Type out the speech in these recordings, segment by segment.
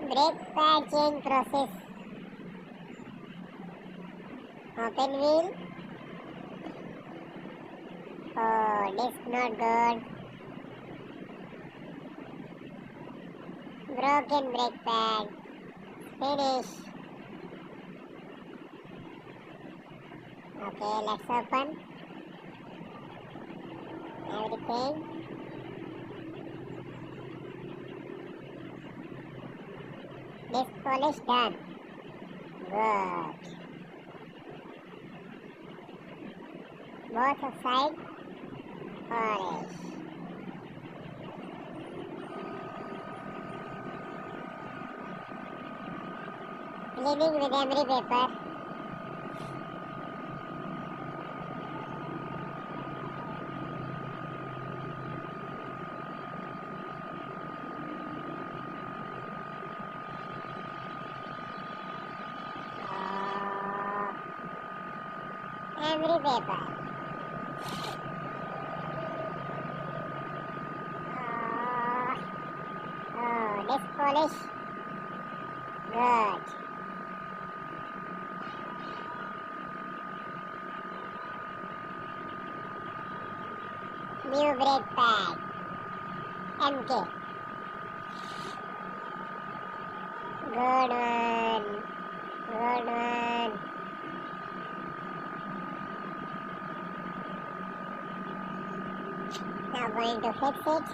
Brake pad change process. Open wheel. Oh, disc not good. Broken brake pad. Finish. Okay, let's open everything. Disc polish done. Good. Both sides polish. Cleaning with emery paper. Emery paper. Disc polish. Good. New brake pad. MK. Good one. Good one. Now going to fix it.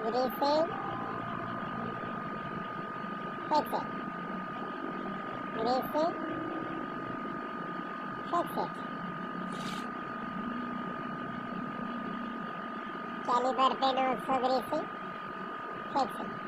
Grease it. Fix it. Grease it. Fix it. Caliper pin also greasy. Fix it.